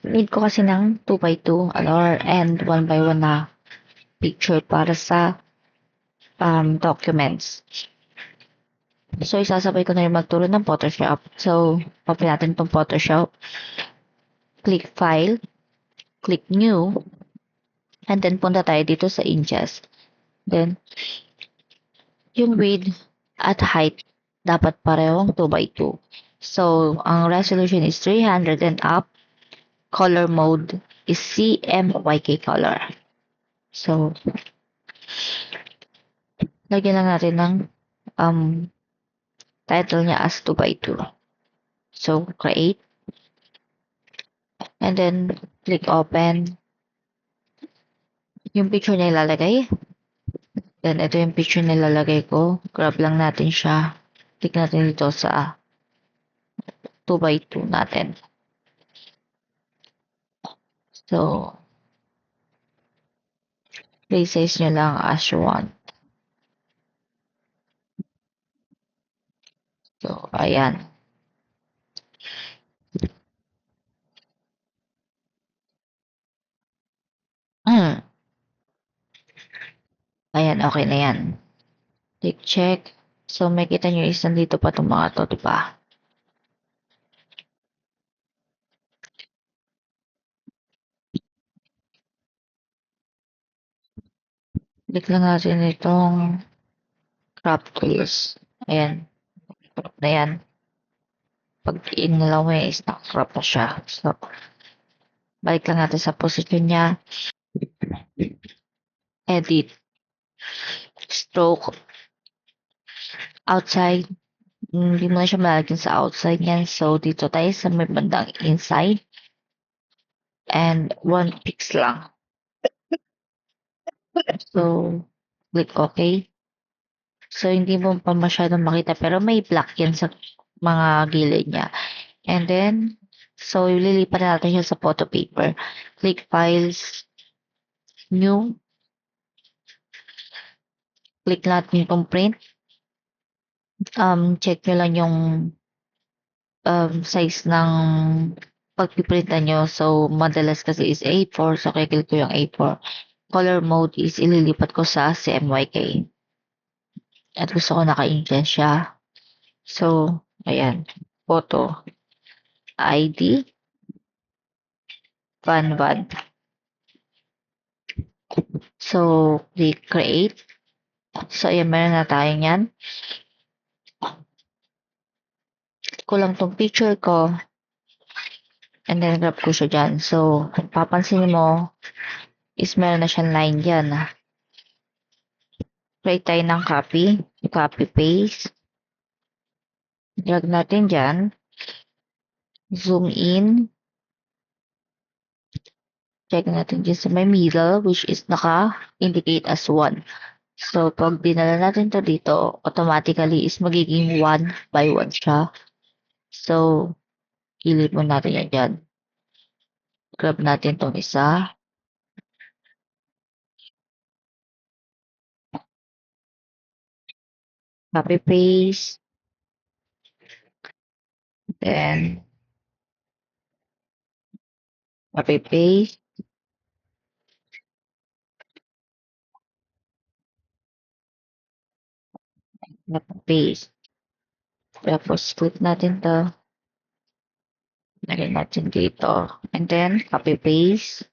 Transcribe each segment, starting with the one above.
need ko kasi ng 2x2 and 1x1 na picture para sa documents. So, isasabay ko na rin magturo ng Photoshop. So, open natin itong Photoshop. Click File. Click New. And then, punta tayo dito sa inches. Then, yung width at height dapat parehong 2x2. So, ang resolution is 300 and up. Color mode is CMYK color. So, lagyan lang natin ng title niya as 2x2. So, create. And then, click open. Yung picture na ilalagay. Then, ito yung picture na ilalagay ko. Grab lang natin siya. Click natin dito sa 2x2 natin. So, resize nyo lang as you want. So, ayan. Ayan, okay na yan. Click check. So, makita nyo is nandito pa itong mga to, diba? Click lang natin itong crop tools. Ayan. Crop na yan. Pag inalaw mo is naka-crop na siya. So, balik lang natin sa position niya. Edit. Stroke. Outside. Hindi mo na siya malagyan sa outside yan. So, dito tayo sa may bandang inside. And 1 pix lang. So, click OK. So, hindi mo pa masyadong makita. Pero may black yan sa mga gilid niya. And then, so, ililipat natin siya sa photo paper. Click Files, New. Click natin itong print. Check nyo lang yung size ng pagpiprintan nyo. So, madalas kasi is A4. So, kikil ko yung A4. Color mode is ililipat ko sa CMYK. At gusto ko naka-inches siya. So, ayan. Photo. ID. Van. So, click create. So, ayan, meron na tayo yan. Ko lang tong picture ko. And then, grab ko siya dyan. So, kung papansin mo, is meron na siyang line dyan. Create tayo ng copy. Copy, paste. Drag natin dyan. Zoom in. Check natin dyan sa may middle, which is naka-indicate as 1. So, pag dinala natin to dito, automatically is magiging 1 by 1 siya. So, ilip mo natin yan dyan. Grab natin tong isa. Copy paste. Then, copy paste. Copy paste. Tapos, click natin to. Lagyan natin dito. And then, copy paste.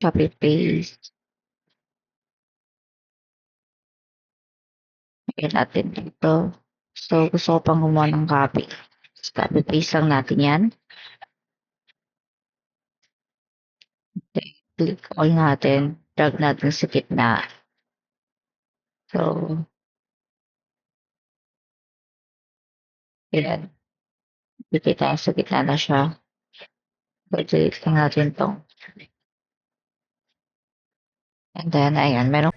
Copy paste. Lagyan natin dito. So, gusto ko pang gumawa ng copy. Copy paste lang natin yan. Click all natin. Drag natin sa gitna. So, yan. Kita sa gitna na siya. So, delete lang natin tong. And then, ayan, meron.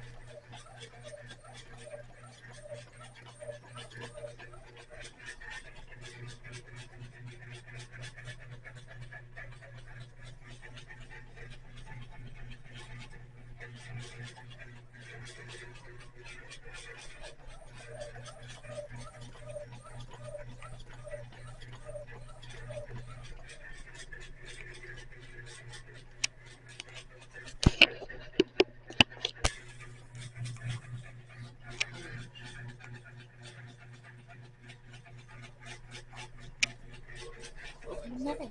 na rin.